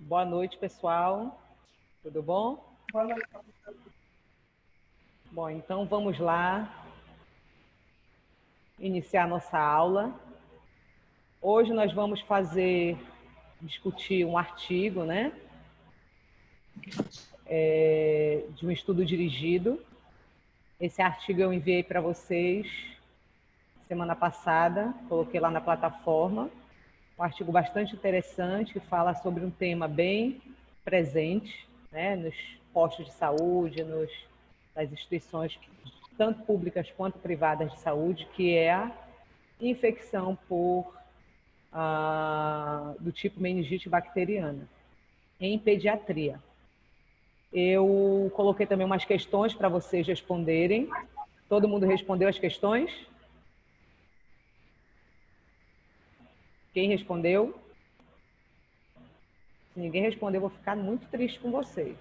Boa noite, pessoal. Tudo bom? Boa noite. Bom, então vamos lá iniciar nossa aula. Hoje nós vamos discutir um artigo, né? De um estudo dirigido. Esse artigo eu enviei para vocês semana passada, coloquei lá na plataforma. Um artigo bastante interessante que fala sobre um tema bem presente, né, nos postos de saúde, nas instituições tanto públicas quanto privadas de saúde, que é a infecção do tipo meningite bacteriana em pediatria. Eu coloquei também umas questões para vocês responderem. Todo mundo respondeu as questões? Quem respondeu? Se ninguém respondeu, eu vou ficar muito triste com vocês.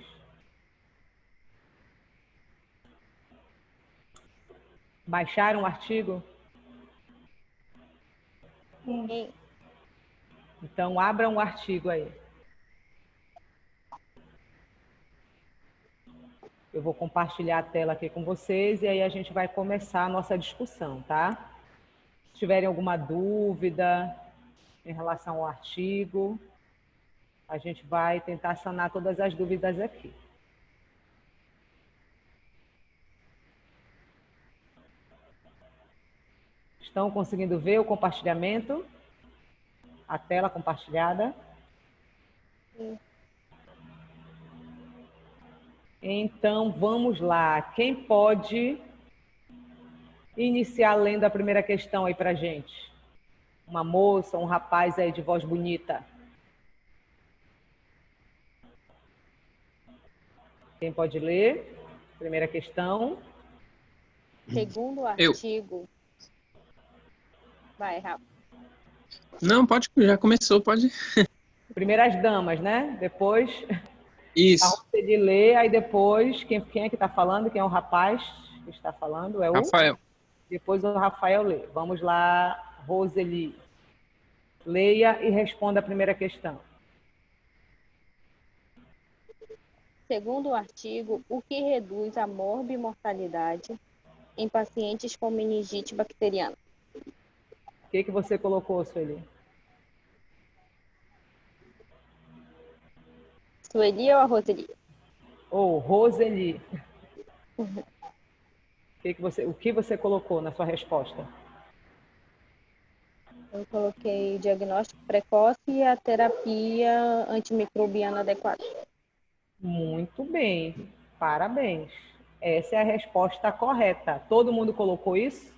Baixaram o artigo? Sim. Então, abram o artigo aí. Eu vou compartilhar a tela aqui com vocês e aí a gente vai começar a nossa discussão, tá? Se tiverem alguma dúvida em relação ao artigo, a gente vai tentar sanar todas as dúvidas aqui. Estão conseguindo ver o compartilhamento? A tela compartilhada? Sim. Então, vamos lá. Quem pode iniciar lendo a primeira questão aí pra gente? Uma moça, um rapaz aí de voz bonita. Quem pode ler? Primeira questão. Segundo o Eu. artigo... Vai, Rafa. Não, pode, já começou, pode. Primeiras damas, né? Depois a Isso, Roseli lê, aí depois, quem é que está falando? Quem é o rapaz que está falando? É o? Rafael. Depois o Rafael lê. Vamos lá, Roseli. Leia e responda a primeira questão. Segundo o artigo, o que reduz a morbimortalidade em pacientes com meningite bacteriana? O que você colocou, Sueli? Sueli ou a Roseli? Ou Roseli. O que você colocou na sua resposta? Eu coloquei diagnóstico precoce e a terapia antimicrobiana adequada. Muito bem, parabéns. Essa é a resposta correta. Todo mundo colocou isso?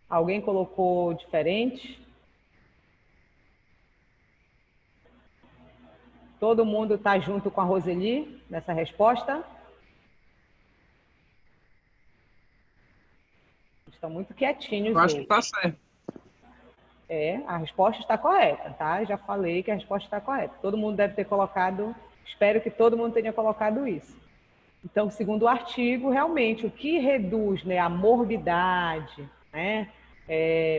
Alguém colocou diferente? Todo mundo está junto com a Roseli nessa resposta? Estão muito quietinhos Eu acho que hoje. tá certo. A resposta está correta, tá? Já falei que a resposta está correta. Todo mundo deve ter colocado, espero que todo mundo tenha colocado isso. Então, segundo o artigo, realmente, o que reduz, né, a morbidade, né,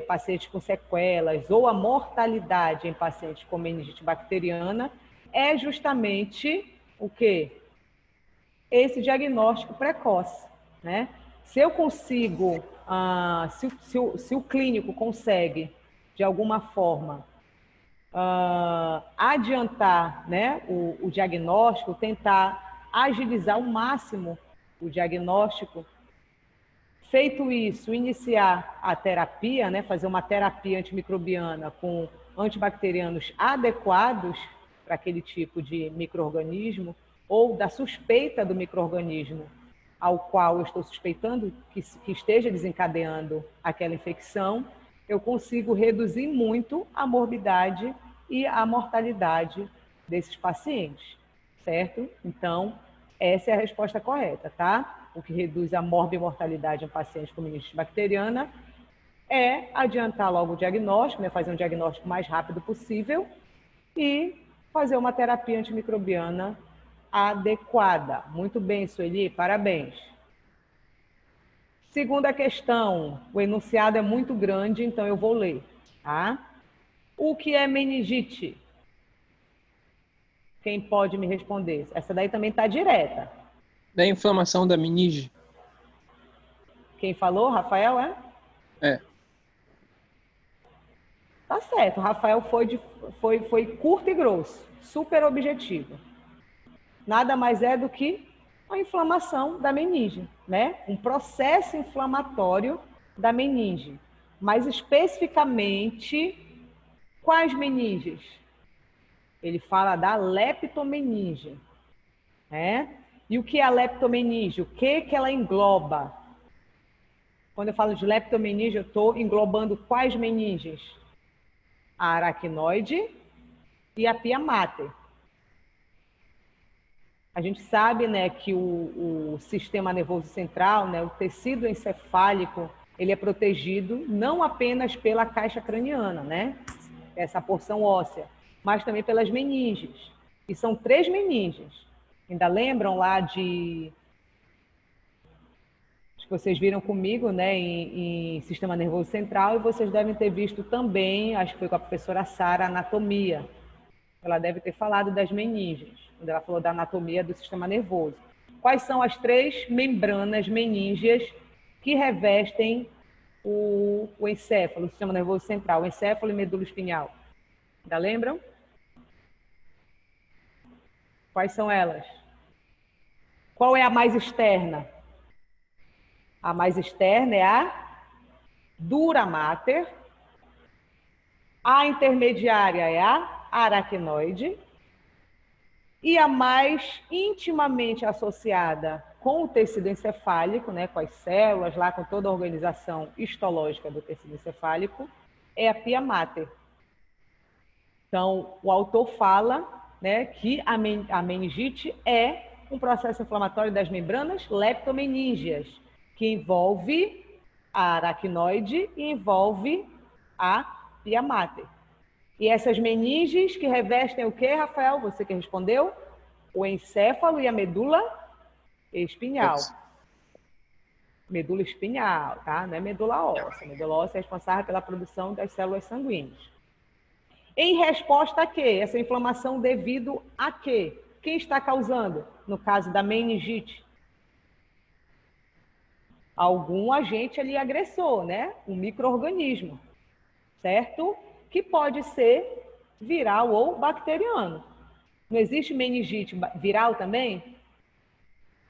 pacientes com sequelas ou a mortalidade em pacientes com meningite bacteriana é justamente o quê? Esse diagnóstico precoce, né? Se eu consigo, se o clínico consegue, de alguma forma, adiantar, né, o diagnóstico, tentar agilizar ao máximo o diagnóstico. Feito isso, iniciar a terapia, né, fazer uma terapia antimicrobiana com antibacterianos adequados para aquele tipo de micro-organismo, ou da suspeita do micro-organismo ao qual eu estou suspeitando que esteja desencadeando aquela infecção, eu consigo reduzir muito a morbidade e a mortalidade desses pacientes, certo? Então, essa é a resposta correta, tá? O que reduz a morbimortalidade em pacientes com meningite bacteriana é adiantar logo o diagnóstico, né? Fazer um diagnóstico o mais rápido possível e fazer uma terapia antimicrobiana adequada. Muito bem, Sueli, parabéns. Segunda questão, o enunciado é muito grande, então eu vou ler, tá? O que é meningite? Quem pode me responder? Essa daí também está direta. Da inflamação da meninge. Quem falou? Rafael, é? É. Tá certo. O Rafael foi curto e grosso. Super objetivo. Nada mais é do que a inflamação da meninge, né? Um processo inflamatório da meninge. Mais especificamente, quais meninges? Ele fala da leptomeninge, né? E o que é a leptomeninge? O que ela engloba? Quando eu falo de leptomeninge, eu estou englobando quais meninges? A aracnoide e a pia mater. A gente sabe, né, que o sistema nervoso central, né, o tecido encefálico, ele é protegido não apenas pela caixa craniana, né, essa porção óssea, mas também pelas meninges. E são 3 meninges. Ainda lembram lá de... Acho que vocês viram comigo, né, em sistema nervoso central, e vocês devem ter visto também, acho que foi com a professora Sara, anatomia. Ela deve ter falado das meninges, quando ela falou da anatomia do sistema nervoso. Quais são as 3 membranas meníngeas que revestem o encéfalo, o sistema nervoso central, o encéfalo e medula espinhal? Ainda lembram? Quais são elas? Qual é a mais externa? A mais externa é a dura mater. A intermediária é a aracnoide. E a mais intimamente associada com o tecido encefálico, né, com as células, lá com toda a organização histológica do tecido encefálico, é a pia mater. Então, o autor fala, né, que a meningite é um processo inflamatório das membranas leptomeníngeas, que envolve a aracnoide e envolve a pia mater. E essas meninges que revestem o quê, Rafael? Você que respondeu? O encéfalo e a medula espinhal. Medula espinhal, tá? Não é medula óssea. A medula óssea é responsável pela produção das células sanguíneas. Em resposta a quê? Essa inflamação devido a quê? Quem está causando? No caso da meningite, algum agente ali agressor, né? Um micro-organismo, certo? Que pode ser viral ou bacteriano. Não existe meningite viral também?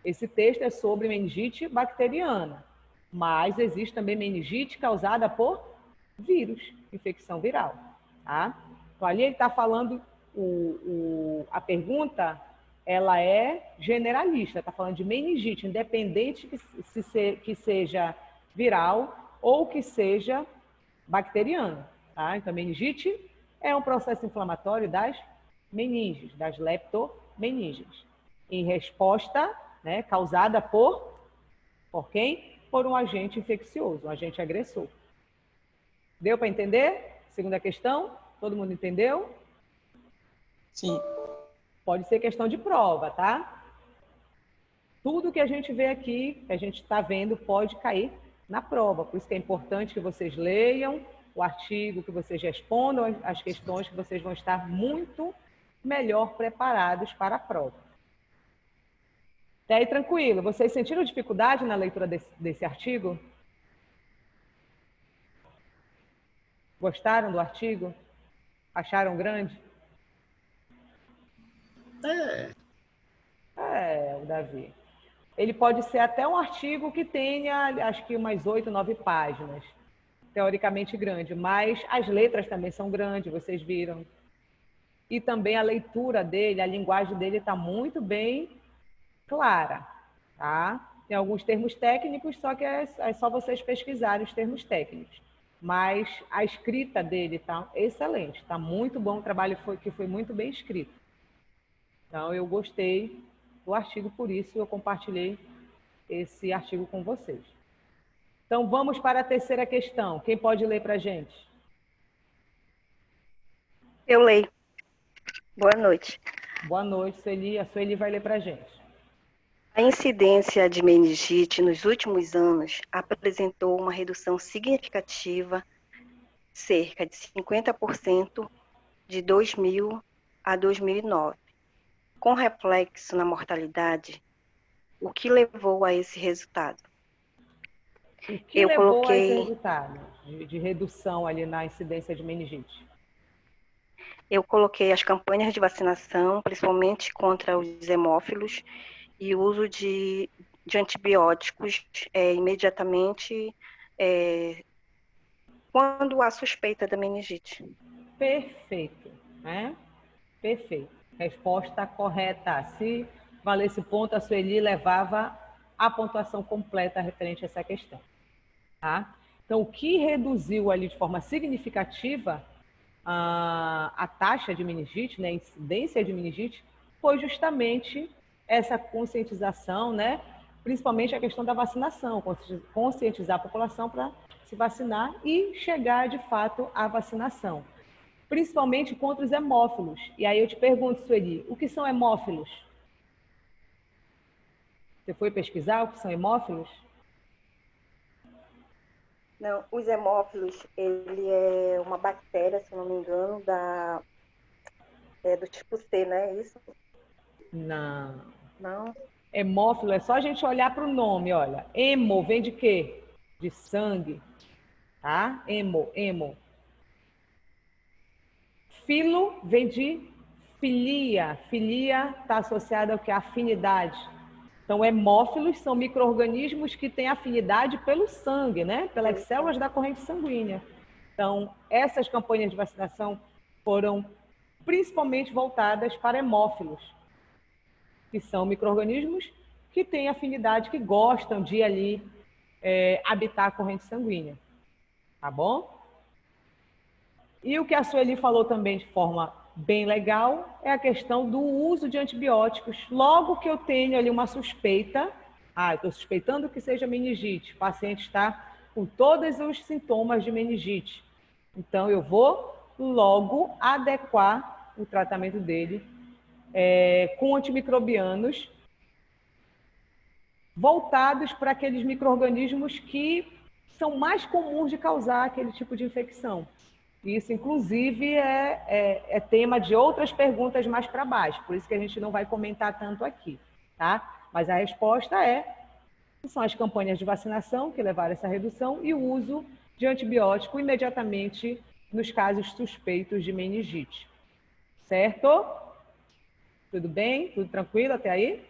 Esse texto é sobre meningite bacteriana, mas existe também meningite causada por vírus, infecção viral. Tá? Então, ali ele está falando, a pergunta, ela é generalista, está falando de meningite, independente que seja viral ou que seja bacteriano. Tá? Então, meningite é um processo inflamatório das meninges, das leptomeninges, em resposta, né, causada por quem? Por um agente infeccioso, um agente agressor. Deu para entender? Segunda questão, todo mundo entendeu? Sim. Pode ser questão de prova, tá? Tudo que a gente vê aqui, que a gente está vendo, pode cair na prova. Por isso que é importante que vocês leiam o artigo, que vocês respondam as questões, que vocês vão estar muito melhor preparados para a prova. Até aí, tranquilo. Vocês sentiram dificuldade na leitura desse artigo? Gostaram do artigo? Acharam grande? O Davi. Ele pode ser até um artigo que tenha, acho que umas 8, 9 páginas. Teoricamente grande, mas as letras também são grandes, vocês viram. E também a leitura dele, a linguagem dele está muito bem clara, tá? Tem alguns termos técnicos, só que é só vocês pesquisarem os termos técnicos. Mas a escrita dele está excelente, está muito bom, o trabalho foi muito bem escrito. Então, eu gostei do artigo, por isso eu compartilhei esse artigo com vocês. Então, vamos para a terceira questão. Quem pode ler para a gente? Eu leio. Boa noite. Boa noite, Sueli. A Sueli vai ler para a gente. A incidência de meningite nos últimos anos apresentou uma redução significativa, cerca de 50% de 2000 a 2009, com reflexo na mortalidade, o que levou a esse resultado? O que levou a esse resultado de redução ali na incidência de meningite? Eu coloquei as campanhas de vacinação, principalmente contra os hemófilos, e o uso de antibióticos imediatamente quando há suspeita da meningite. Perfeito, né? Perfeito. Resposta correta. Se valesse ponto, a Sueli levava a pontuação completa referente a essa questão. Tá? Então, o que reduziu ali de forma significativa a taxa de meningite, né, a incidência de meningite, foi justamente essa conscientização, né, principalmente a questão da vacinação, conscientizar a população para se vacinar e chegar, de fato, à vacinação, principalmente contra os hemófilos. E aí eu te pergunto, Sueli, o que são hemófilos? Você foi pesquisar o que são hemófilos? Não, os hemófilos, ele é uma bactéria, se não me engano, do tipo C, né? Isso? Não. Não. Hemófilo é só a gente olhar para o nome, olha. Hemo vem de quê? De sangue, tá? Hemo. Filo vem de filia. Filia está associada ao que? Afinidade. Então, hemófilos são micro-organismos que têm afinidade pelo sangue, né? Pelas células da corrente sanguínea. Então, essas campanhas de vacinação foram principalmente voltadas para hemófilos, que são micro-organismos que têm afinidade, que gostam de ali habitar a corrente sanguínea. Tá bom? E o que a Sueli falou também de forma bem legal é a questão do uso de antibióticos. Logo que eu tenho ali uma suspeita, eu estou suspeitando que seja meningite, o paciente está com todos os sintomas de meningite. Então, eu vou logo adequar o tratamento dele com antimicrobianos voltados para aqueles micro-organismos que são mais comuns de causar aquele tipo de infecção. Isso, inclusive, é tema de outras perguntas mais para baixo, por isso que a gente não vai comentar tanto aqui, tá? Mas a resposta são as campanhas de vacinação que levaram a essa redução e o uso de antibiótico imediatamente nos casos suspeitos de meningite. Certo? Tudo bem? Tudo tranquilo até aí?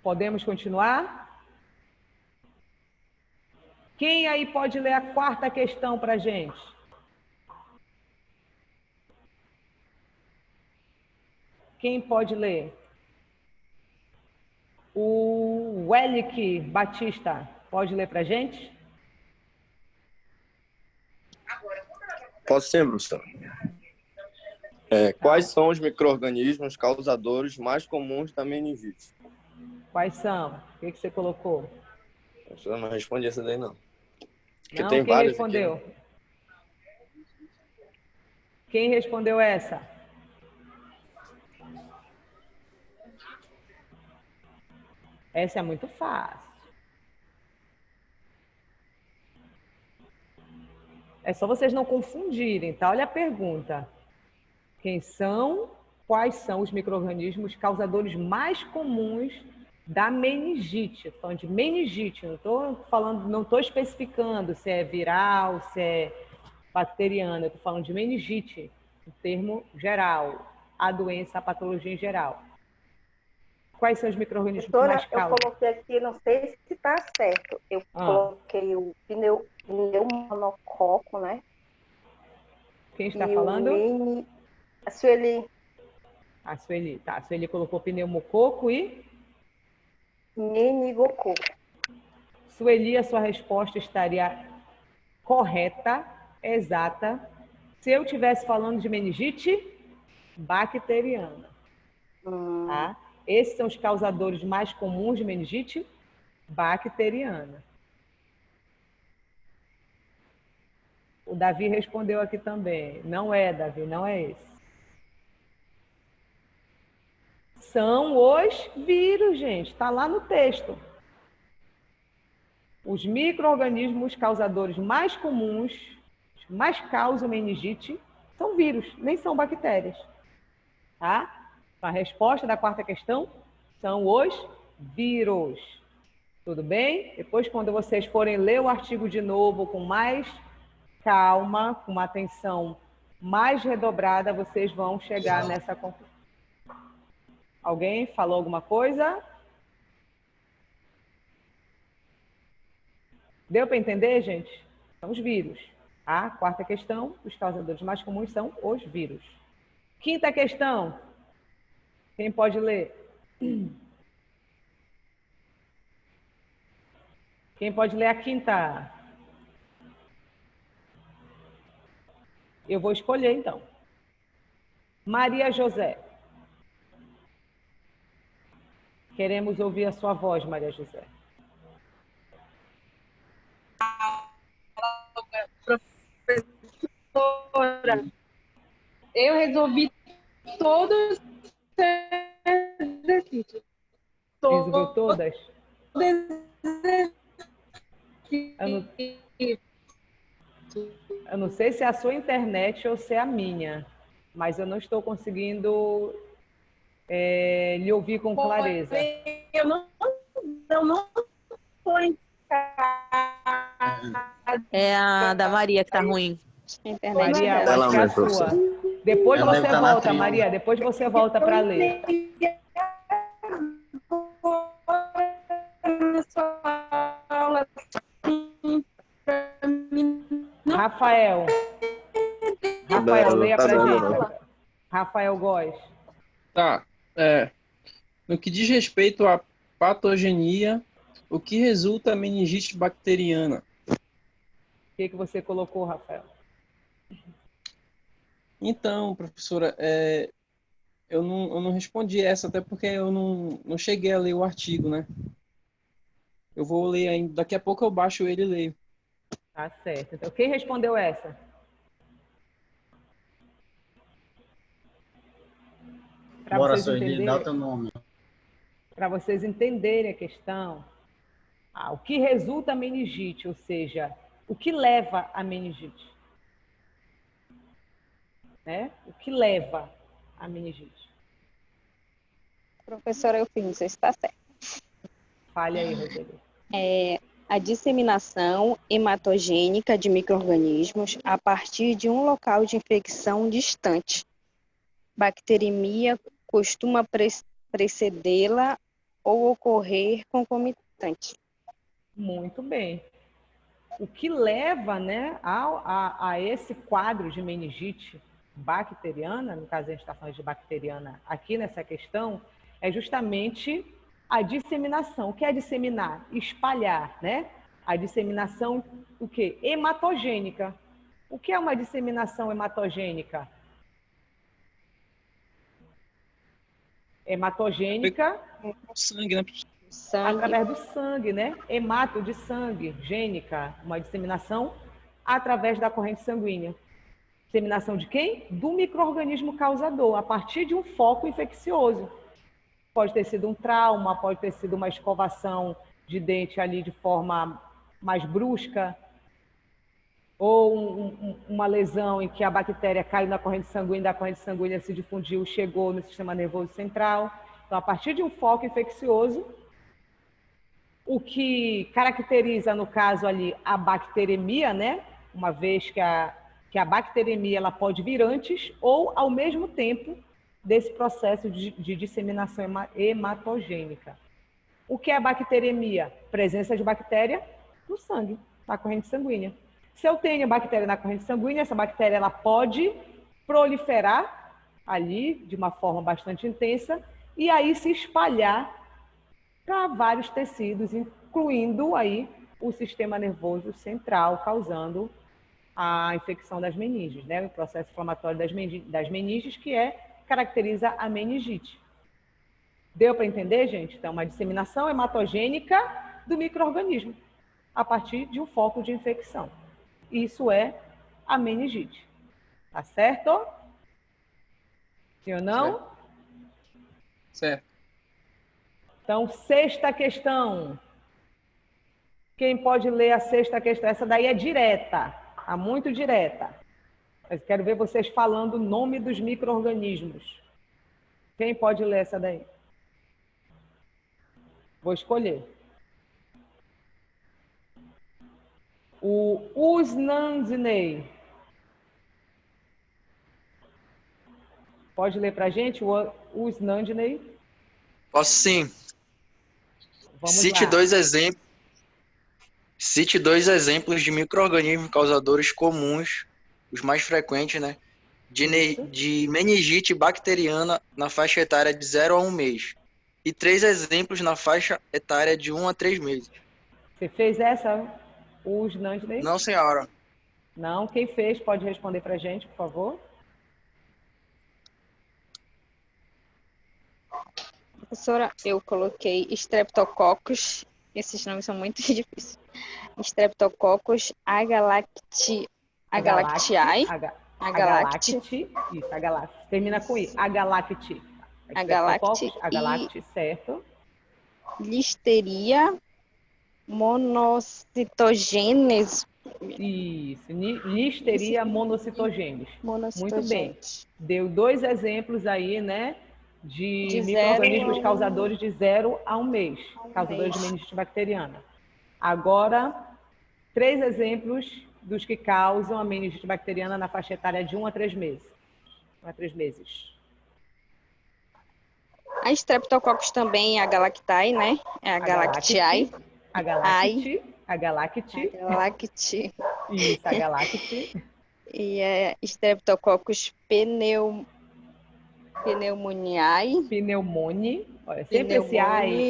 Podemos continuar? Quem aí pode ler a quarta questão para a gente? Quem pode ler? O Welick Batista, pode ler para a gente? Posso sim, professor. Quais são os micro-organismos causadores mais comuns da meningite? Quais são? O que você colocou? Eu não respondi essa daí, não. Porque Não, tem quem várias respondeu? aqui, né? Quem respondeu essa? Essa é muito fácil. É só vocês não confundirem, tá? Olha a pergunta. Quais são os micro-organismos causadores mais comuns da meningite? Estou falando de meningite, não estou especificando se é viral, se é bacteriana, estou falando de meningite, no termo geral, a doença, a patologia em geral. Quais são os micro-organismos que mais causam? Eu coloquei aqui, não sei se está certo, eu coloquei o pneumococo, né? Quem está falando? A Sueli. A Sueli, tá. A Sueli colocou pneumococo e? Meningococo. Sueli, a sua resposta estaria correta, exata, se eu estivesse falando de meningite bacteriana. Tá? Esses são os causadores mais comuns de meningite bacteriana. O Davi respondeu aqui também. Não é, Davi, não é esse. São os vírus, gente. Está lá no texto. Os micro-organismos causadores mais comuns, mais causam meningite, são vírus, nem são bactérias. tá? A resposta da quarta questão são os vírus. Tudo bem? Depois, quando vocês forem ler o artigo de novo com mais calma, com uma atenção mais redobrada, vocês vão chegar nessa conclusão. Alguém falou alguma coisa? Deu para entender, gente? São os vírus. A quarta questão, os causadores mais comuns são os vírus. Quinta questão. Quem pode ler? Quem pode ler a quinta? Eu vou escolher, então. Maria José. Queremos ouvir a sua voz, Maria José. Professora, eu resolvi todos os exercícios. Resolveu todas? Eu não sei se é a sua internet ou se é a minha, mas eu não estou conseguindo lhe ouvir com clareza. Eu não estou em casa. É a da Maria que tá ruim. Maria, eu acho que é a sua. Depois você volta, Maria, depois você volta para ler. Rafael, leia pra gente. Rafael Góes. Tá. No que diz respeito à patogenia, o que resulta a meningite bacteriana? O que você colocou, Rafael? Então, professora, eu não respondi essa, até porque eu não cheguei a ler o artigo, né? Eu vou ler ainda. Daqui a pouco eu baixo ele e leio. Tá certo. Então, quem respondeu essa? Bora, Sueli, dá o teu nome. Para vocês entenderem a questão, o que resulta a meningite, ou seja, o que leva a meningite? Né? O que leva a meningite? Professora, eu fiz, não sei se está certo. Fale aí, Roseli. A disseminação hematogênica de micro-organismos a partir de um local de infecção distante. Bacteremia costuma precedê-la ou ocorrer concomitante. Muito bem. O que leva, né, a esse quadro de meningite bacteriana, no caso a gente está falando de bacteriana aqui nessa questão, é justamente a disseminação. O que é disseminar? Espalhar, né? A disseminação, o quê? Hematogênica. O que é uma disseminação hematogênica? Hematogênica Sangue, né? através do sangue, né? Hemato de sangue, gênica, uma disseminação através da corrente sanguínea. Disseminação de quem? Do micro-organismo causador, a partir de um foco infeccioso. Pode ter sido um trauma, pode ter sido uma escovação de dente ali de forma mais brusca, ou uma lesão em que a bactéria caiu na corrente sanguínea, da corrente sanguínea se difundiu, chegou no sistema nervoso central. Então, a partir de um foco infeccioso, o que caracteriza, no caso ali, a bacteremia, né? Uma vez que a bacteremia ela pode vir antes ou ao mesmo tempo desse processo de disseminação hematogênica. O que é a bacteremia? Presença de bactéria no sangue, na corrente sanguínea. Se eu tenho bactéria na corrente sanguínea, essa bactéria ela pode proliferar ali de uma forma bastante intensa e aí se espalhar para vários tecidos, incluindo aí o sistema nervoso central, causando a infecção das meninges, né? O processo inflamatório das meninges, que caracteriza a meningite. Deu para entender, gente? Então, uma disseminação hematogênica do micro-organismo a partir de um foco de infecção. Isso é a meningite. Tá certo? Sim ou não? Certo. Então, sexta questão. Quem pode ler a sexta questão? Essa daí é direta, tá muito direta. Eu quero ver vocês falando o nome dos micro-organismos. Quem pode ler essa daí? Vou escolher. O Usnandinei. Pode ler para a gente o Usnandinei? Posso sim. Vamos Cite lá. Cite dois exemplos de micro-organismos causadores comuns, os mais frequentes, né? De meningite bacteriana na faixa etária de 0 a 1 mês. E 3 exemplos na faixa etária de 1 a 3 meses. Você fez essa, Usnandinei? Não, senhora. Não. Quem fez pode responder para a gente, por favor. Professora, eu coloquei Streptococcus, esses nomes são muito difíceis. Streptococcus agalactiae. Agalacti. Isso, agalacti. Termina com I. Agalacti. Agalacti, certo. Listeria monocitogênese. Isso, Listeria monocitogenes. Muito bem. Deu 2 exemplos aí, né? De micro-organismos causadores de 0 a 1 mês. Causadores de meningite bacteriana. Agora, 3 exemplos dos que causam a meningite bacteriana na faixa etária de 1 a 3 meses. 1 a 3 meses. A Streptococcus também é a Galactae, né? É a Galactiae. Agalacti. Isso, Agalacti. E é Streptococcus pneumoniae. Pneumone. Olha, sempre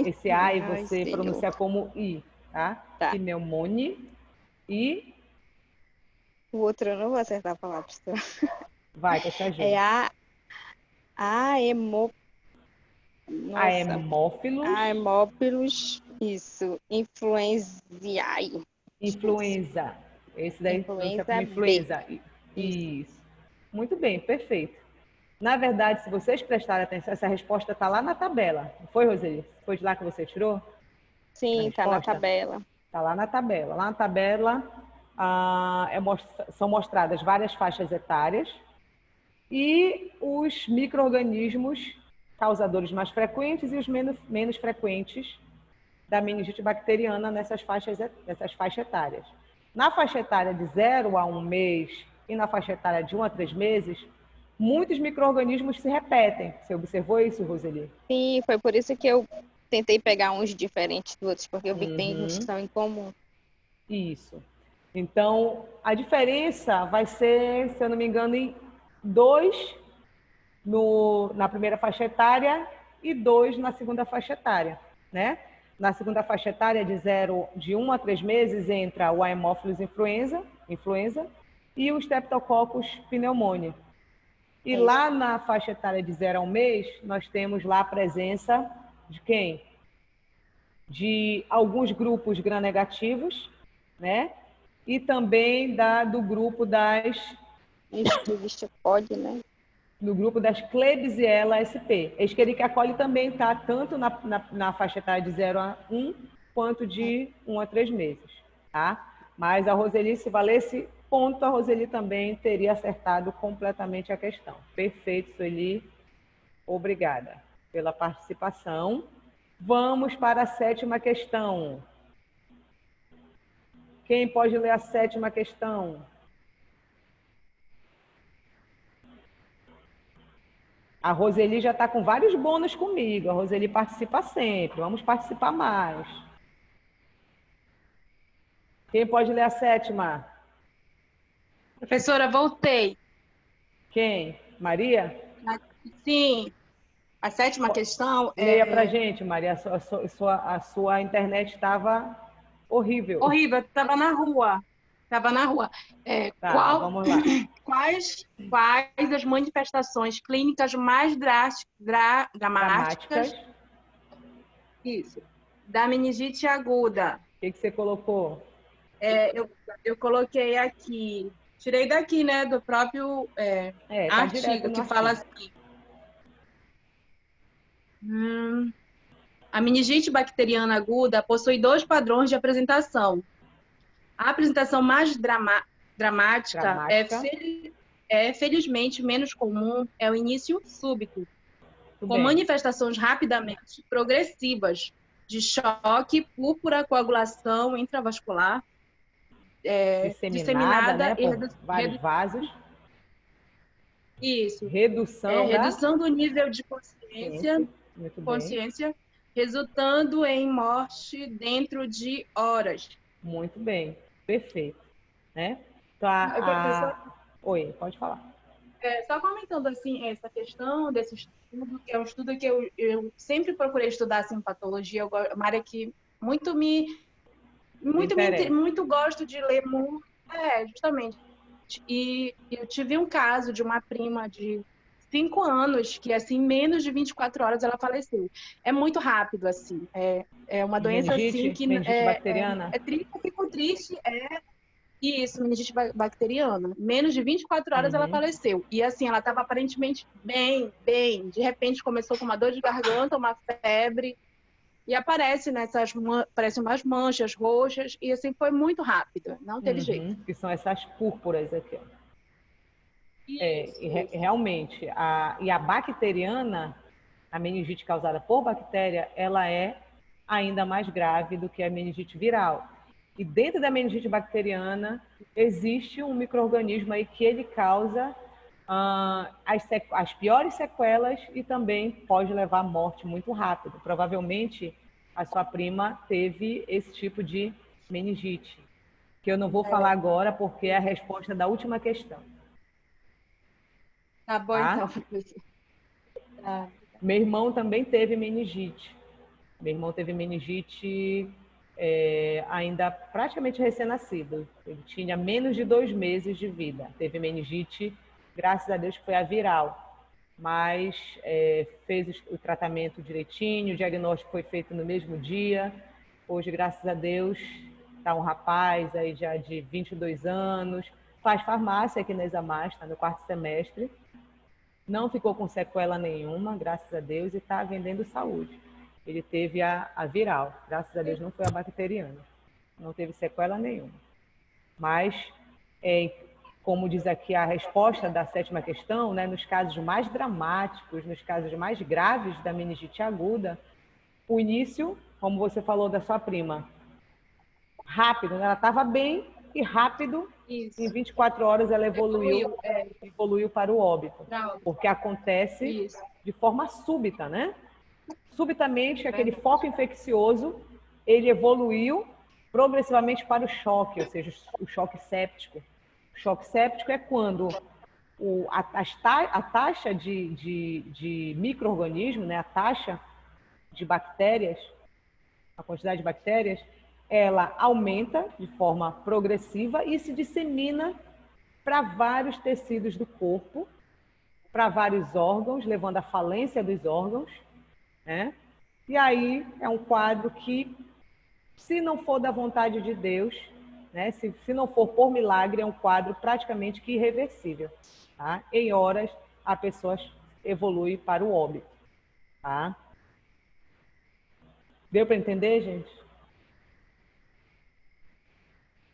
esse ai você pronuncia como I, tá? Pneumone. E o outro eu não vou acertar a palavra, professora. Vai, que eu te ajudo. É Aemófilos. Isso. Influenzae. Influenza. Esse daí pronuncia como influenza. Isso. Muito bem, perfeito. Na verdade, se vocês prestarem atenção, essa resposta está lá na tabela. Não foi, Roseli? Foi de lá que você tirou? Sim, está na tabela. Está lá na tabela. Lá na tabela são mostradas várias faixas etárias e os micro-organismos causadores mais frequentes e os menos frequentes da meningite bacteriana nessas faixas etárias. Na faixa etária de 0 a 1 mês e na faixa etária de 1 a 3 meses, muitos micro-organismos se repetem. Você observou isso, Roseli? Sim, foi por isso que eu tentei pegar uns diferentes dos outros, porque eu vi que tem uns que são em comum. Isso. Então, a diferença vai ser, se eu não me engano, em 2 na primeira faixa etária e 2 na segunda faixa etária, né? Na segunda faixa etária, de 1 a 3 meses, entra o Haemophilus influenza e o Streptococcus pneumoniae. E lá na faixa etária de 0 a 1 mês, nós temos lá a presença de quem? De alguns grupos gram-negativos, né? E também do grupo das... do grupo das Klebsiella sp. Escherichia coli também está tanto na faixa etária de 0 a 1, quanto de 1 a 3 meses, tá? Mas a Roseli, se valesse ponto, a Roseli também teria acertado completamente a questão. Perfeito, Sueli. Obrigada pela participação. Vamos para a 7ª questão. Quem pode ler a 7ª questão? A Roseli já está com vários bônus comigo. A Roseli participa sempre. Vamos participar mais. Quem pode ler a 7ª? Professora, voltei. Quem? Maria? Sim. A 7ª questão é... Leia para a gente, Maria. A sua internet estava horrível. Horrível. Estava na rua. Vamos lá. Quais as manifestações clínicas mais dramáticas isso, da meningite aguda? O que você colocou? Eu coloquei aqui, tirei daqui, né, do próprio artigo, que fala assim. A meningite bacteriana aguda possui 2 padrões de apresentação. A apresentação mais dramática. É felizmente menos comum, é o início súbito. com manifestações rapidamente progressivas de choque, púrpura, coagulação intravascular, disseminada né, por vários vasos. Isso. Redução do nível de consciência, resultando em morte dentro de horas. Muito bem, perfeito. Né? Então, Oi, pode falar. Só comentando assim, essa questão desse estudo, que é um estudo que eu sempre procurei estudar assim, patologia, uma área que muito gosto de ler muito, justamente. E eu tive um caso de uma prima de 5 anos que, assim, em menos de 24 horas ela faleceu. É muito rápido, assim. É uma doença, assim, que... meningite bacteriana? É triste, eu fico triste, Isso, meningite bacteriana. Menos de 24 horas ela faleceu. E assim, ela estava aparentemente bem. De repente começou com uma dor de garganta, uma febre. E aparecem umas manchas roxas. E assim, foi muito rápido. Não teve jeito. Que são essas púrpuras aqui. Realmente. A bacteriana, a meningite causada por bactéria, ela é ainda mais grave do que a meningite viral. E dentro da meningite bacteriana, existe um micro-organismo aí que ele causa as piores sequelas e também pode levar à morte muito rápido. Provavelmente, a sua prima teve esse tipo de meningite, que eu não vou falar agora porque é a resposta da última questão. Tá bom, então, professor. Meu irmão também teve meningite. Meu irmão teve meningite... ainda praticamente recém-nascido. Ele tinha menos de 2 meses de vida. Teve meningite, graças a Deus, que foi a viral. Mas fez o tratamento direitinho, o diagnóstico foi feito no mesmo dia. Hoje, graças a Deus, está um rapaz aí já de 22 anos, faz farmácia aqui na Examar, está no 4º semestre. Não ficou com sequela nenhuma, graças a Deus, e está vendendo saúde. Ele teve a viral, graças a Deus não foi a bacteriana, não teve sequela nenhuma. Mas, como diz aqui a resposta da 7ª questão, né, nos casos mais dramáticos, nos casos mais graves da meningite aguda, o início, como você falou da sua prima, rápido, né? Ela estava bem e rápido, em 24 horas ela evoluiu para o óbito, porque acontece de forma súbita, né? Subitamente, aquele foco infeccioso, ele evoluiu progressivamente para o choque, ou seja, o choque séptico. O choque séptico é quando a taxa de micro-organismos, né, a taxa de bactérias, a quantidade de bactérias, ela aumenta de forma progressiva e se dissemina para vários tecidos do corpo, para vários órgãos, levando à falência dos órgãos, né? E aí é um quadro que, se não for da vontade de Deus, né? Se não for por milagre, é um quadro praticamente que irreversível. Tá? Em horas, a pessoa evolui para o óbito. Tá? Deu para entender, gente?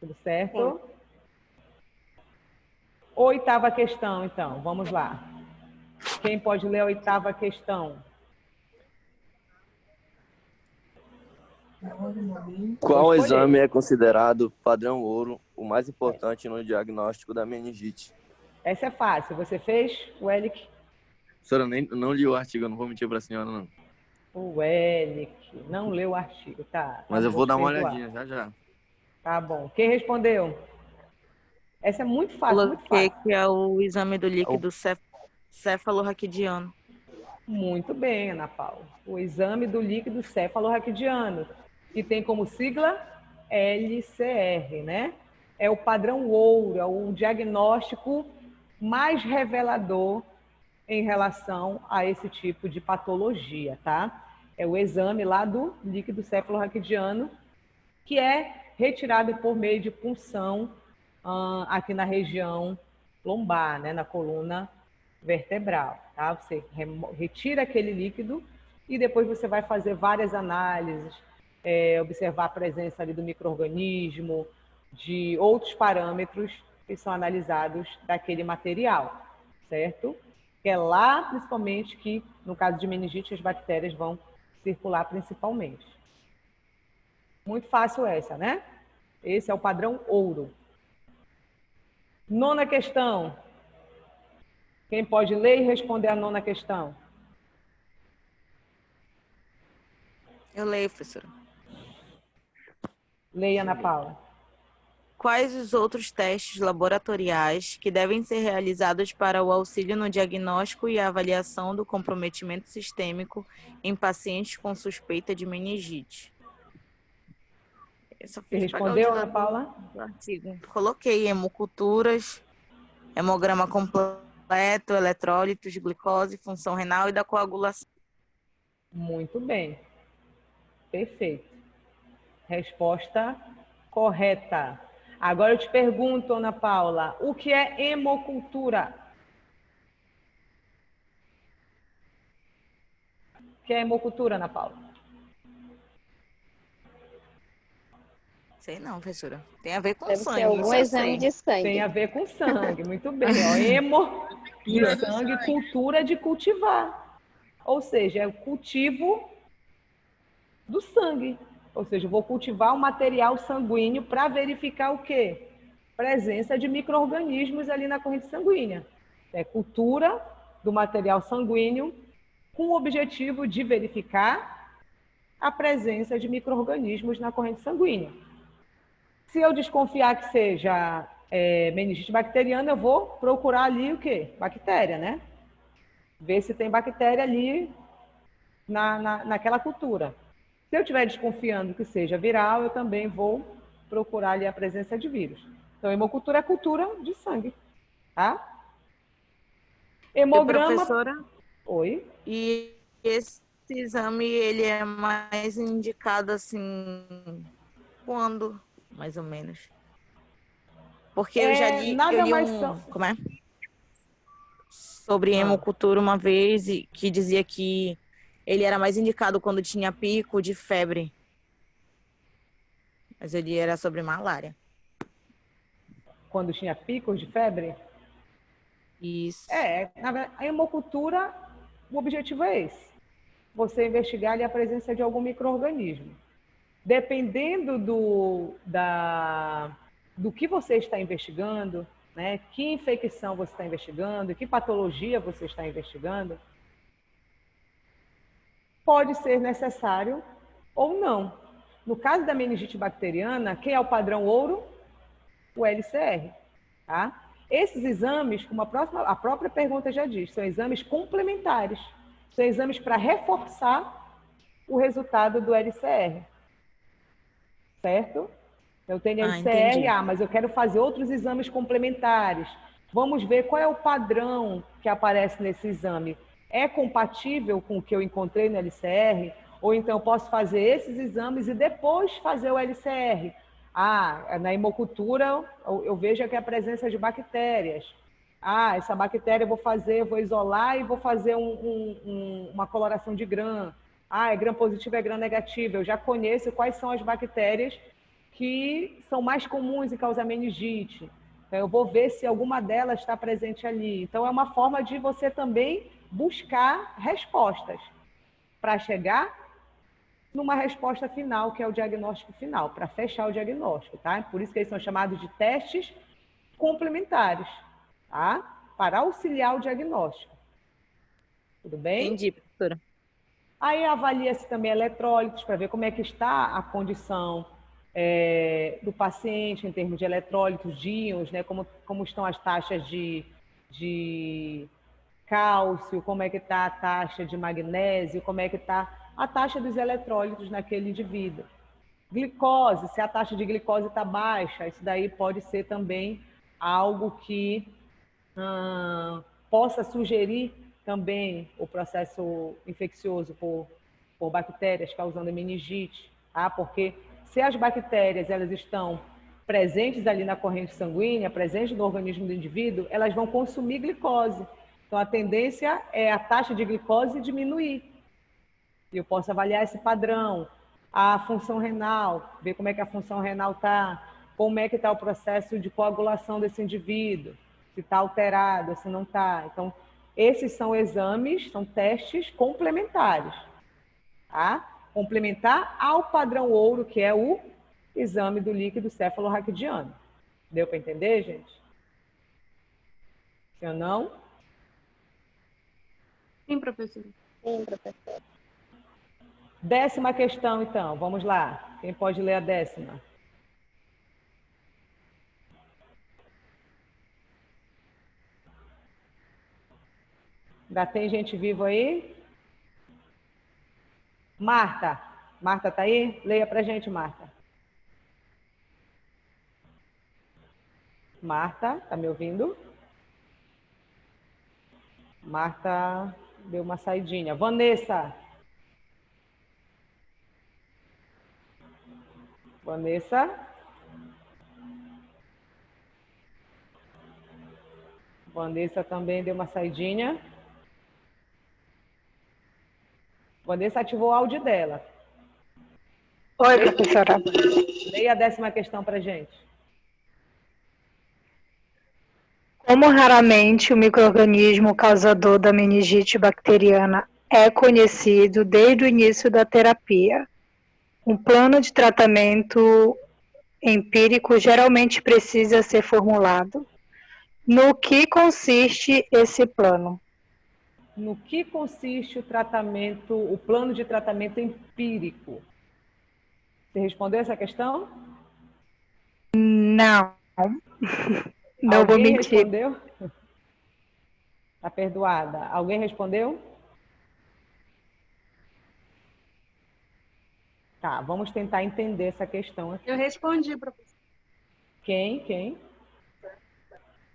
Tudo certo? 8ª questão, então. Vamos lá. Quem pode ler a 8ª questão? Qual exame é considerado padrão ouro, o mais importante no diagnóstico da meningite? Essa é fácil. Você fez, Welic? Senhora, não li o artigo, eu não vou mentir para a senhora, não. O Welic não leu o artigo, tá? Mas eu vou dar uma olhadinha, já. Tá bom. Quem respondeu? Essa é muito fácil, muito fácil. Que é o exame do líquido cefalorraquidiano. Muito bem, Ana Paula. O exame do líquido cefalorraquidiano, que tem como sigla LCR, né? É o padrão ouro, é o diagnóstico mais revelador em relação a esse tipo de patologia, tá? É o exame lá do líquido cefalorraquidiano, que é retirado por meio de punção aqui na região lombar, né? Na coluna vertebral, tá? Você retira aquele líquido e depois você vai fazer várias análises, observar a presença ali do micro-organismo, de outros parâmetros que são analisados daquele material, certo? que é lá, principalmente, que, no caso de meningite, as bactérias vão circular principalmente. Muito fácil essa, né? Esse é o padrão ouro. Nona questão. Quem pode ler e responder a nona questão? Eu leio, professora. Leia, Ana Paula. Quais os outros testes laboratoriais que devem ser realizados para o auxílio no diagnóstico e avaliação do comprometimento sistêmico em pacientes com suspeita de meningite? Eu só Você fiz pegar o respondeu, de Ana Paula? do artigo. Coloquei hemoculturas, hemograma completo, eletrólitos, glicose, função renal e da coagulação. Muito bem. Perfeito. Resposta correta. Agora eu te pergunto, Ana Paula, o que é hemocultura? O que é hemocultura, Ana Paula? Sei não, professora. Tem a ver com Deve ser sangue. algum isso eu exame sei. de sangue. Tem a ver com sangue. Muito bem. Ó, hemo de sangue, cultura de cultivar. Ou seja, é o cultivo do sangue. Ou seja, eu vou cultivar o material sanguíneo para verificar o quê? Presença de micro-organismos ali na corrente sanguínea. É cultura do material sanguíneo com o objetivo de verificar a presença de micro-organismos na corrente sanguínea. Se eu desconfiar que seja meningite bacteriana, eu vou procurar ali o quê? Bactéria, né? Ver se tem bactéria ali naquela cultura. Se eu estiver desconfiando que seja viral, eu também vou procurar ali a presença de vírus. Então, hemocultura é cultura de sangue, tá? Hemograma... Professora, Oi? e esse exame, ele é mais indicado assim, quando, mais ou menos? Porque eu já li, nada eu li mais são... como é? Sobre hemocultura uma vez, e que dizia que ele era mais indicado quando tinha pico de febre. Mas ele era sobre malária. Quando tinha picos de febre? Isso. Na verdade, a hemocultura, o objetivo é esse. Você investigar ali a presença de algum micro-organismo. Dependendo do que você está investigando, né, que infecção você está investigando, que patologia você está investigando, pode ser necessário ou não. No caso da meningite bacteriana, quem é o padrão ouro? O LCR. Tá? Esses exames, como a própria pergunta já diz, são exames complementares. São exames para reforçar o resultado do LCR. Certo? Eu tenho LCR, mas eu quero fazer outros exames complementares. Vamos ver qual é o padrão que aparece nesse exame. É compatível com o que eu encontrei no LCR? Ou então eu posso fazer esses exames e depois fazer o LCR? Na hemocultura eu vejo aqui a presença de bactérias. Essa bactéria eu vou isolar e vou fazer uma coloração de gram. É gram positivo, é gram negativo. Eu já conheço quais são as bactérias que são mais comuns em causar meningite. Então, eu vou ver se alguma delas está presente ali. Então, é uma forma de você também buscar respostas para chegar numa resposta final, que é o diagnóstico final, para fechar o diagnóstico, tá? Por isso que eles são chamados de testes complementares, tá? Para auxiliar o diagnóstico. Tudo bem? Entendi, professora. Aí avalia-se também eletrólitos para ver como é que está a condição do paciente em termos de eletrólitos, de íons, né? Como estão as taxas de cálcio, como é que está a taxa de magnésio, como é que está a taxa dos eletrólitos naquele indivíduo. Glicose, se a taxa de glicose está baixa, isso daí pode ser também algo que possa sugerir também o processo infeccioso por bactérias causando meningite, tá? Porque se as bactérias elas estão presentes ali na corrente sanguínea, presentes no organismo do indivíduo, elas vão consumir glicose. Então, a tendência é a taxa de glicose diminuir. E eu posso avaliar esse padrão. A função renal, ver como é que a função renal está, como é que está o processo de coagulação desse indivíduo, se está alterado, se não está. Então, Esses são exames, são testes complementares, tá? Complementar ao padrão ouro, que é o exame do líquido cefalorraquidiano. Deu para entender, gente? Se ou não? Sim, professor. Sim, professor. 10ª questão, então. Vamos lá. Quem pode ler a 10ª? Ainda tem gente viva aí? Marta. Marta tá aí? Leia pra gente, Marta. Marta, tá me ouvindo? Marta deu uma saidinha. Vanessa. Vanessa. Vanessa também deu uma saidinha. Vanessa ativou o áudio dela. Oi, professora. Leia a 10ª questão para gente. Como raramente o micro-organismo causador da meningite bacteriana é conhecido desde o início da terapia, um plano de tratamento empírico geralmente precisa ser formulado. No que consiste esse plano? No que consiste o plano de tratamento empírico? Você respondeu essa questão? Não. Não vou Alguém mentir. respondeu? Está perdoada. Alguém respondeu? Tá, vamos tentar entender essa questão aqui. Eu respondi, professor. Quem?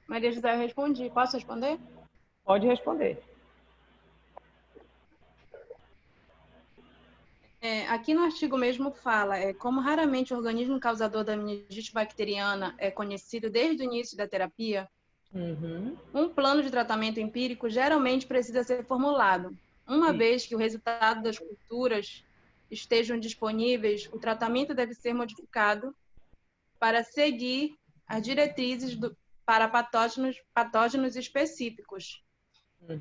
Maria José, eu respondi. Posso responder? Pode responder. Aqui no artigo mesmo fala, como raramente o organismo causador da meningite bacteriana é conhecido desde o início da terapia, um plano de tratamento empírico geralmente precisa ser formulado. Uma vez que o resultado das culturas estejam disponíveis, o tratamento deve ser modificado para seguir as diretrizes para patógenos específicos.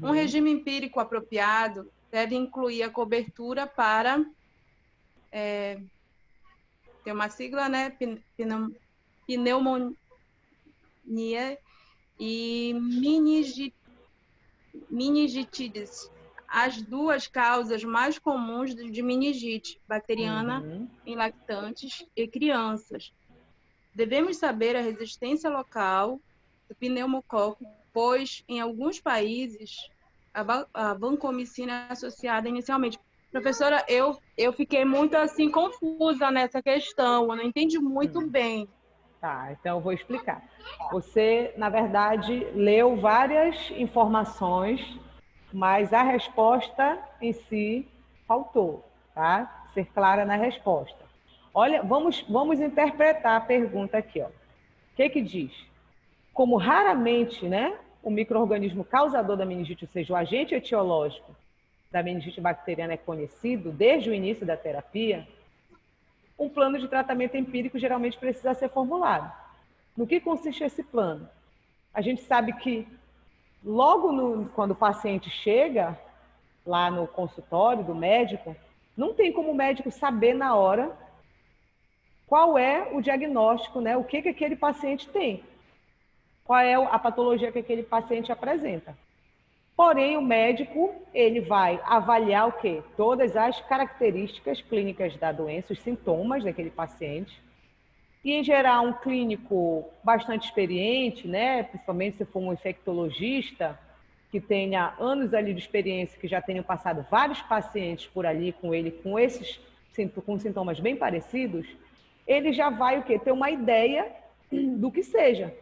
Um regime empírico apropriado deve incluir a cobertura para... tem uma sigla, né? Pneumonia e meningitidis, as duas causas mais comuns de meningite bacteriana em lactantes e crianças. Devemos saber a resistência local do pneumococo, pois em alguns países a vancomicina é associada inicialmente. Professora, eu fiquei muito assim confusa nessa questão, eu não entendi muito bem. Tá, então eu vou explicar. Você, na verdade, leu várias informações, mas a resposta em si faltou, tá? Ser clara na resposta. Olha, vamos interpretar a pergunta aqui, ó. O que diz? Como raramente, né, o micro-organismo causador da meningite, ou seja, o agente etiológico da meningite bacteriana é conhecido desde o início da terapia, um plano de tratamento empírico geralmente precisa ser formulado. No que consiste esse plano? A gente sabe que logo quando o paciente chega lá no consultório do médico, não tem como o médico saber na hora qual é o diagnóstico, né? O que aquele paciente tem, qual é a patologia que aquele paciente apresenta. Porém, o médico, ele vai avaliar o quê? Todas as características clínicas da doença, os sintomas daquele paciente. E, em geral, um clínico bastante experiente, né? Principalmente se for um infectologista, que tenha anos ali de experiência, que já tenham passado vários pacientes por ali com ele, com sintomas bem parecidos, ele já vai o quê? Ter uma ideia do que seja,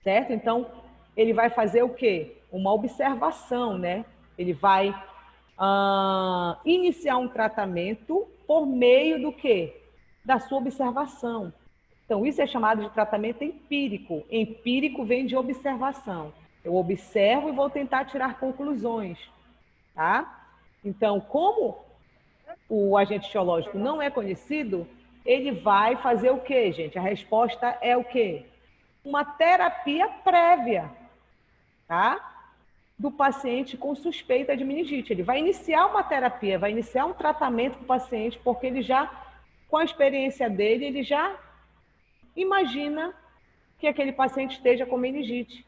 certo? Então, ele vai fazer o quê? Uma observação, né? Ele vai iniciar um tratamento por meio do quê? Da sua observação. Então, isso é chamado de tratamento empírico. Empírico vem de observação. Eu observo e vou tentar tirar conclusões, tá? Então, como o agente etiológico não é conhecido, ele vai fazer o quê, gente? A resposta é o quê? Uma terapia prévia, tá? do paciente com suspeita de meningite. Ele vai iniciar uma terapia, vai iniciar um tratamento com o paciente, porque ele já, com a experiência dele, ele já imagina que aquele paciente esteja com meningite.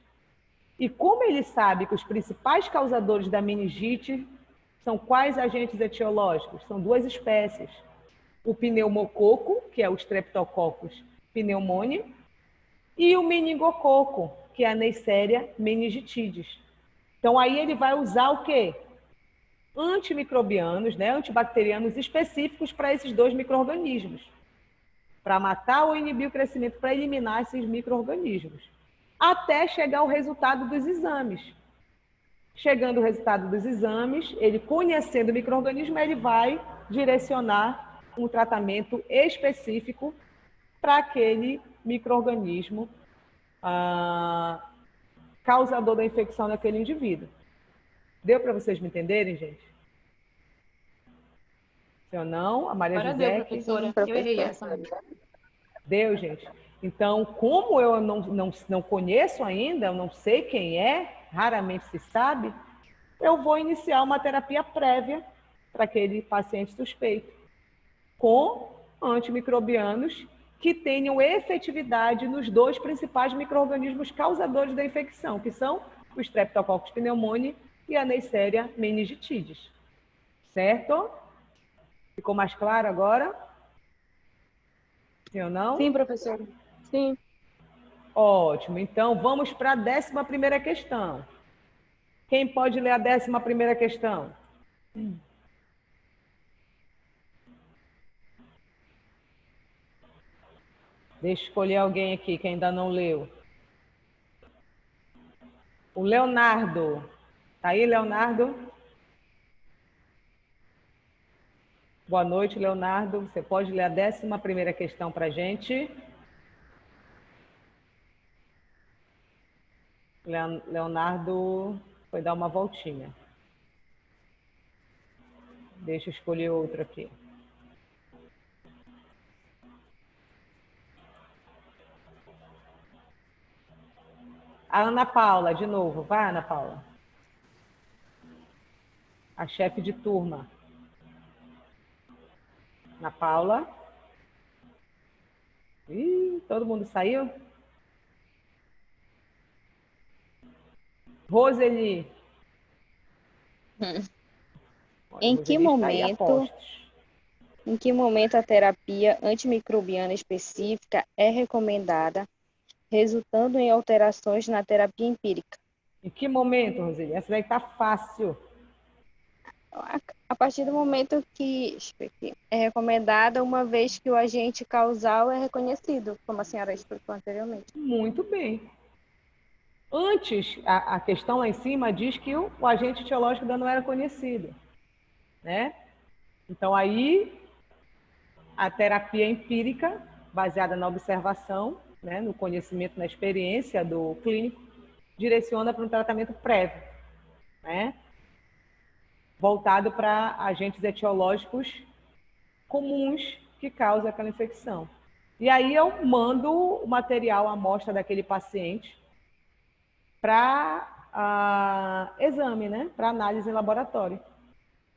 E como ele sabe que os principais causadores da meningite são quais agentes etiológicos? São duas espécies. O pneumococo, que é o Streptococcus pneumoniae, e o meningococo, que é a Neisseria meningitidis. Então, aí ele vai usar o quê? Antimicrobianos, né? Antibacterianos específicos para esses dois micro-organismos, para matar ou inibir o crescimento, para eliminar esses micro-organismos, até chegar ao resultado dos exames. Chegando o resultado dos exames, ele conhecendo o micro-organismo, ele vai direcionar um tratamento específico para aquele micro-organismo causador da infecção daquele indivíduo. Deu para vocês me entenderem, gente? Se ou não, a Maria Agora José... deu, professora. Eu errei essa. Deu, gente? Então, como eu não conheço ainda, eu não sei quem é, raramente se sabe, eu vou iniciar uma terapia prévia para aquele paciente suspeito, com antimicrobianos que tenham efetividade nos dois principais micro-organismos causadores da infecção, que são o Streptococcus pneumoniae e a Neisseria meningitidis. Certo? Ficou mais claro agora? Sim ou não? Sim, professora. Sim. Ótimo. Então, vamos para a 11ª questão. Quem pode ler a 11ª questão? Deixa eu escolher alguém aqui que ainda não leu. O Leonardo. Tá aí, Leonardo? Boa noite, Leonardo. Você pode ler a 11ª questão para a gente? Leonardo foi dar uma voltinha. Deixa eu escolher outro aqui. A Ana Paula, de novo. Vai, Ana Paula. A chefe de turma. Ana Paula. Ih, todo mundo saiu? Roseli. Em que momento a terapia antimicrobiana específica é recomendada, resultando em alterações na terapia empírica? Em que momento, Roseli? Essa daí tá fácil. A partir do momento que é recomendada, uma vez que o agente causal é reconhecido, como a senhora explicou anteriormente. Muito bem. Antes, a questão lá em cima diz que o agente etiológico ainda não era conhecido, né? Então, aí, a terapia empírica, baseada na observação, né, no conhecimento, na experiência do clínico, direciona para um tratamento prévio, né? Voltado para agentes etiológicos comuns que causam aquela infecção. E aí eu mando o material, a amostra daquele paciente para exame, né? Para análise em laboratório.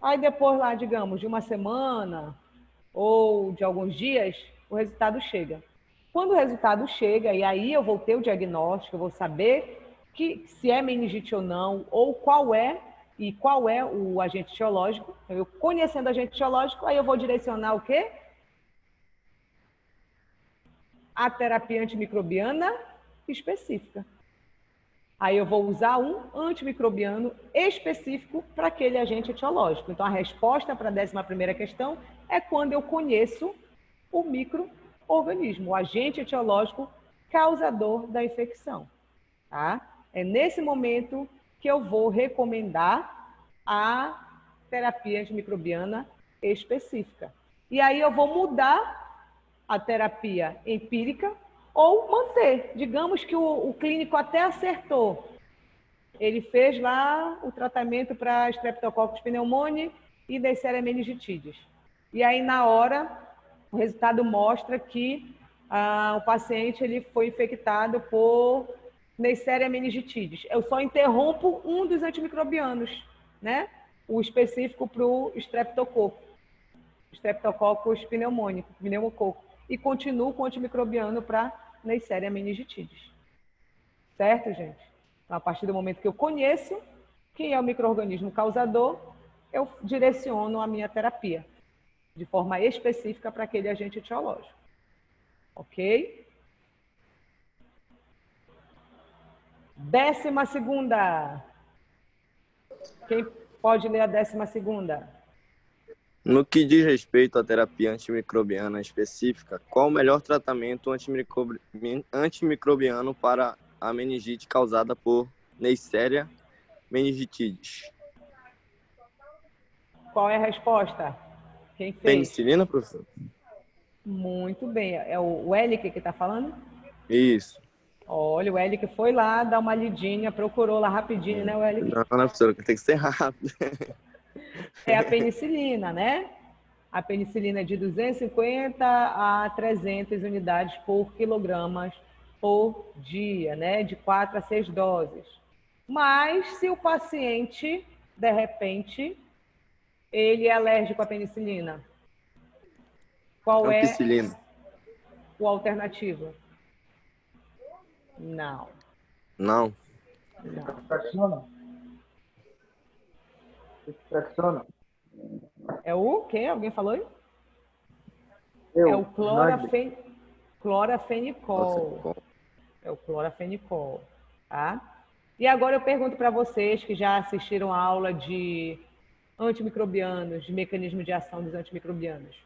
Aí depois lá, digamos, de uma semana ou de alguns dias, o resultado chega. Quando o resultado chega, e aí eu vou ter o diagnóstico, eu vou saber se é meningite ou não, ou qual é o agente etiológico. Eu conhecendo o agente etiológico, aí eu vou direcionar o quê? A terapia antimicrobiana específica. Aí eu vou usar um antimicrobiano específico para aquele agente etiológico. Então, a resposta para a 11ª questão é quando eu conheço o micro-organismo, o agente etiológico causador da infecção. Tá? É nesse momento que eu vou recomendar a terapia antimicrobiana específica. E aí eu vou mudar a terapia empírica ou manter. Digamos que o clínico até acertou. Ele fez lá o tratamento para Streptococcus pneumoniae e Neisseria meningitidis. E aí, na hora, o resultado mostra que o paciente ele foi infectado por Neisseria meningitidis. Eu só interrompo um dos antimicrobianos, né? O específico para o Streptococcus pneumococo, e continuo com o antimicrobiano para Neisseria meningitidis. Certo, gente? Então, a partir do momento que eu conheço quem é o micro-organismo causador, eu direciono a minha terapia de forma específica para aquele agente etiológico. Ok? 12ª. Quem pode ler a 12ª? No que diz respeito à terapia antimicrobiana específica, qual o melhor tratamento antimicrobiano para a meningite causada por Neisseria meningitidis? Qual é a resposta? Quem fez? Penicilina, professor? Muito bem. É o Elick que está falando? Isso. Olha, o Elick foi lá dar uma lidinha, procurou lá rapidinho, né, o Elick? Não, professor, tem que ser rápido. É a penicilina, né? A penicilina é de 250 a 300 unidades por quilogramas por dia, né? De 4 a 6 doses. Mas se o paciente, de repente, ele é alérgico à penicilina, qual é Ampicilina. o alternativo? Não. Não. Fraxona. É o quê? Alguém falou aí? Eu, É o clorafenicol. É o clorafenicol, tá? E agora eu pergunto para vocês que já assistiram a aula de antimicrobianos, de mecanismo de ação dos antimicrobianos.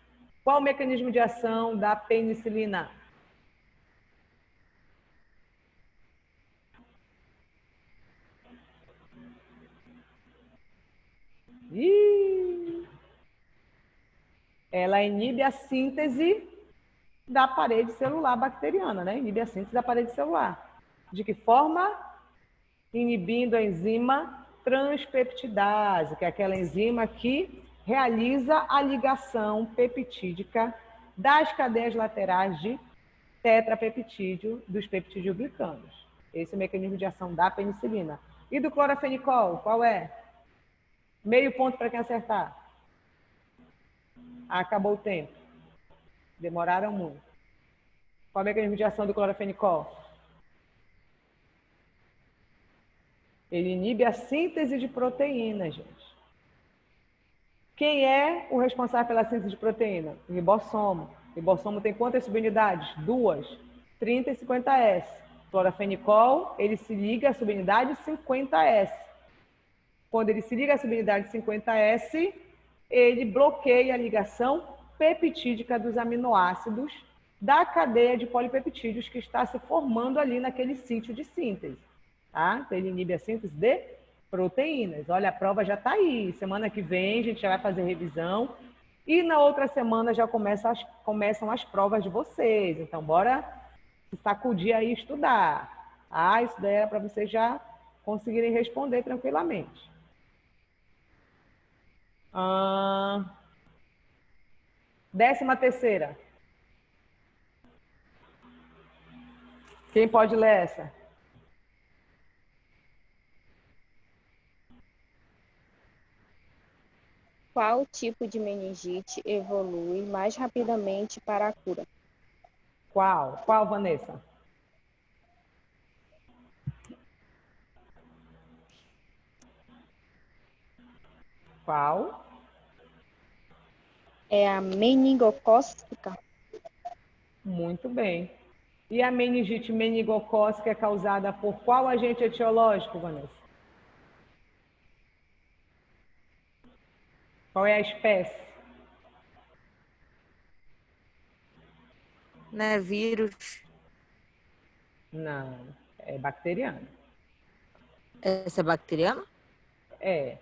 Qual o mecanismo de ação da penicilina? Ela inibe a síntese da parede celular bacteriana, né? Inibe a síntese da parede celular. De que forma? Inibindo a enzima transpeptidase, que é aquela enzima que realiza a ligação peptídica das cadeias laterais de tetrapeptídeo dos peptidoglicanos. Esse é o mecanismo de ação da penicilina. E do clorafenicol, qual é? Meio ponto para quem acertar. Acabou o tempo. Demoraram muito. Qual é o mecanismo de ação do clorafenicol? Ele inibe a síntese de proteínas, gente. Quem é o responsável pela síntese de proteína? O ribossomo. O ribossomo tem quantas subunidades? 2. 30 e 50S. Clorafenicol, ele se liga à subunidade 50S. Quando ele se liga à subunidade 50S, ele bloqueia a ligação peptídica dos aminoácidos da cadeia de polipeptídeos que está se formando ali naquele sítio de síntese. Tá? Então, ele inibe a síntese de proteínas. Olha, a prova já está aí. Semana que vem a gente já vai fazer revisão. E na outra semana já começam as provas de vocês. Então, bora se sacudir aí e estudar. Ah, isso daí era para vocês já conseguirem responder tranquilamente. 13ª. Quem pode ler essa? Qual tipo de meningite evolui mais rapidamente para a cura? Qual? Qual, Vanessa? Qual? É a meningocócica. Muito bem. E a meningite meningocócica é causada por qual agente etiológico, Vanessa? Qual é a espécie? Não é vírus? Não, é bacteriana. Essa é bacteriana? É.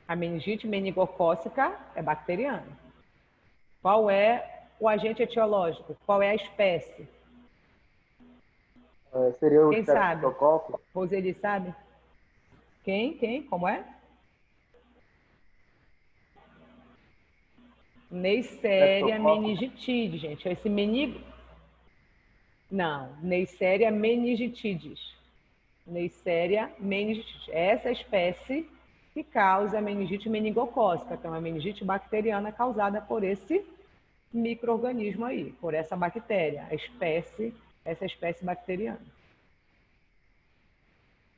A meningite meningocócica é bacteriana. Qual é o agente etiológico? Qual é a espécie? Seria o Quem sabe? Streptococcus. Roseli sabe? Quem? Como é? Neisseria meningitide, gente. Esse Não, Neisseria meningitidis. Neisseria meningitidis. Essa espécie que causa a meningite meningocócica, que é uma meningite bacteriana causada por esse micro-organismo aí, por essa bactéria, essa espécie bacteriana.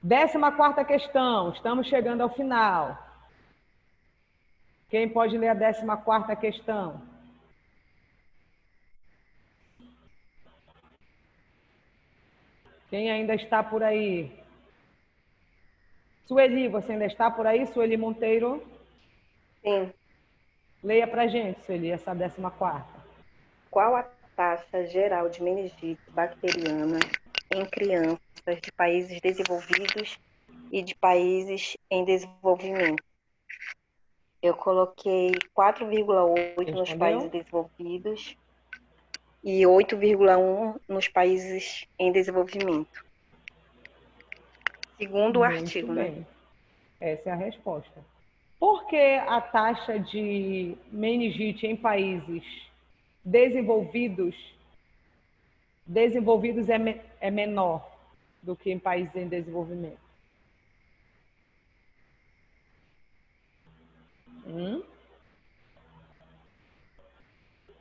14ª questão, estamos chegando ao final. Quem pode ler a 14ª questão? Quem ainda está por aí? Sueli, você ainda está por aí, Sueli Monteiro? Sim. Leia para a gente, Sueli, essa 14ª. Qual a taxa geral de meningite bacteriana em crianças de países desenvolvidos e de países em desenvolvimento? Eu coloquei 4,8 nos países desenvolvidos e 8,1 nos países em desenvolvimento. Segundo o artigo, bem. né? Essa é a resposta. Por que a taxa de meningite em países desenvolvidos é menor do que em países em desenvolvimento? O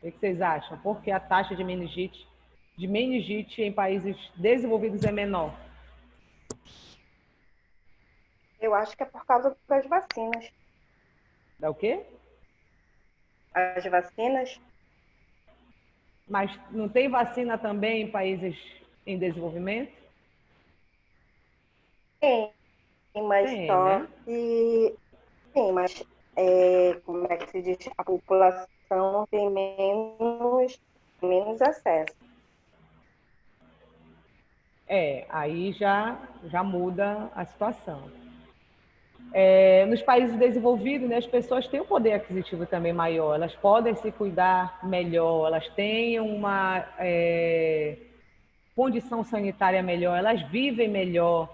que vocês acham? Por que a taxa de meningite em países desenvolvidos é menor? Eu acho que é por causa das vacinas. Da o quê? As vacinas? Mas não tem vacina também em países em desenvolvimento? Tem, mas Tem, só né? que... Sim, mas como é que se diz? A população tem menos acesso. Aí já muda a situação. Nos países desenvolvidos, né, as pessoas têm um poder aquisitivo também maior, elas podem se cuidar melhor, elas têm uma condição sanitária melhor, elas vivem melhor,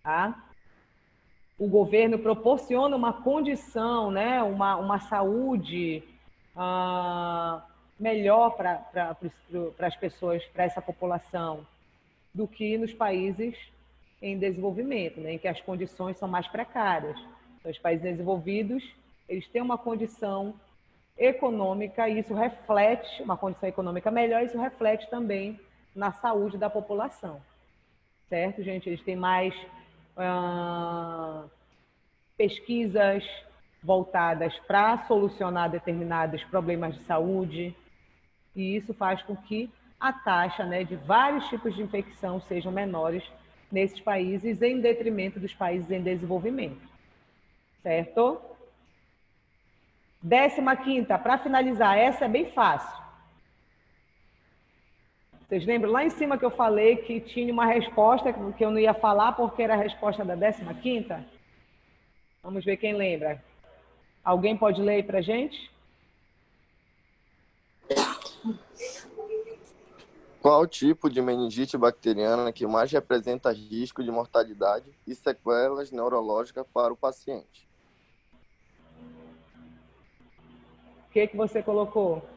tá? O governo proporciona uma condição, né, uma saúde melhor para as pessoas, para essa população, do que nos países em desenvolvimento, né, em que as condições são mais precárias. Então, os países desenvolvidos, eles têm uma condição econômica e isso reflete, uma condição econômica melhor, isso reflete também na saúde da população. Certo, gente? Eles têm mais pesquisas voltadas para solucionar determinados problemas de saúde e isso faz com que a taxa, né, de vários tipos de infecção sejam menores nesses países, em detrimento dos países em desenvolvimento. Certo? 15ª, para finalizar, essa é bem fácil. Vocês lembram lá em cima que eu falei que tinha uma resposta que eu não ia falar porque era a resposta da 15ª? Vamos ver quem lembra. Alguém pode ler aí para a gente? Qual o tipo de meningite bacteriana que mais representa risco de mortalidade e sequelas neurológicas para o paciente? O que você colocou?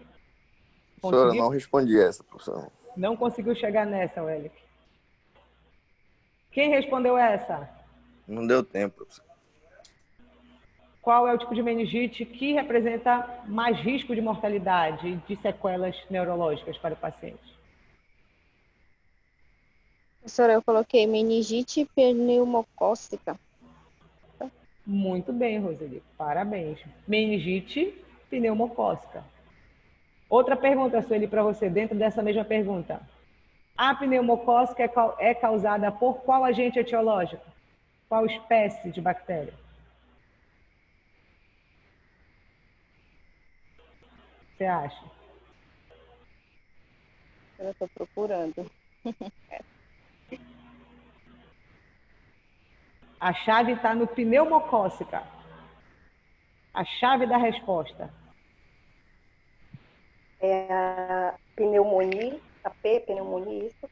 Professora, não respondi essa, professora. Não conseguiu chegar nessa, Welic. Quem respondeu essa? Não deu tempo, professor. Qual é o tipo de meningite que representa mais risco de mortalidade e de sequelas neurológicas para o paciente? Professora, eu coloquei meningite pneumocócica. Muito bem, Roseli. Parabéns. Meningite pneumocócica. Outra pergunta, Sueli, para você, dentro dessa mesma pergunta. A pneumocócica é causada por qual agente etiológico? Qual espécie de bactéria? Você acha? Eu estou procurando. A chave está no pneumocócica. A chave da resposta. É a pneumonia, a pneumonia, isso?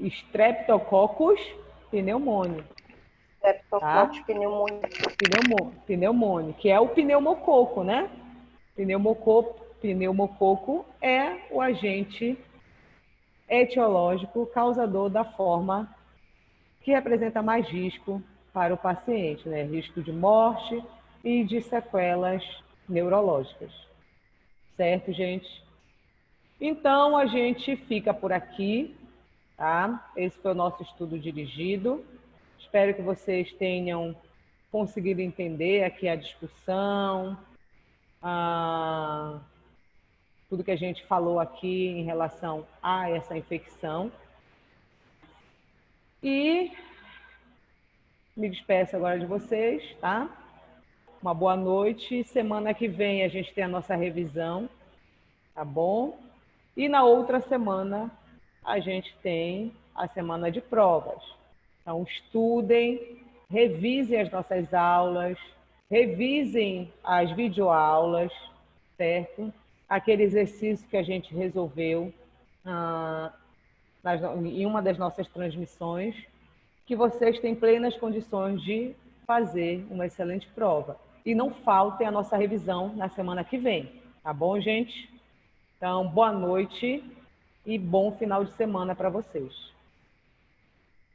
Streptococcus pneumoniae. Streptococcus pneumoniae. Pneumoniae, que é o pneumococo, né? Pneumococo é o agente etiológico causador da forma que representa mais risco para o paciente, né? Risco de morte e de sequelas neurológicas. Certo, gente? Então, a gente fica por aqui, tá? Esse foi o nosso estudo dirigido. Espero que vocês tenham conseguido entender aqui a discussão, tudo que a gente falou aqui em relação a essa infecção. E me despeço agora de vocês, tá? Uma boa noite. Semana que vem a gente tem a nossa revisão, tá bom? E na outra semana a gente tem a semana de provas. Então, estudem, revisem as nossas aulas, revisem as videoaulas, certo? Aquele exercício que a gente resolveu em uma das nossas transmissões, que vocês têm plenas condições de fazer uma excelente prova. E não faltem a nossa revisão na semana que vem, tá bom, gente? Então, boa noite e bom final de semana para vocês.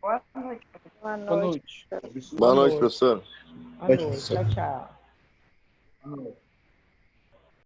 Boa noite. Boa noite. Boa noite. Boa noite, professor. Boa noite. Tchau, tchau. Boa noite.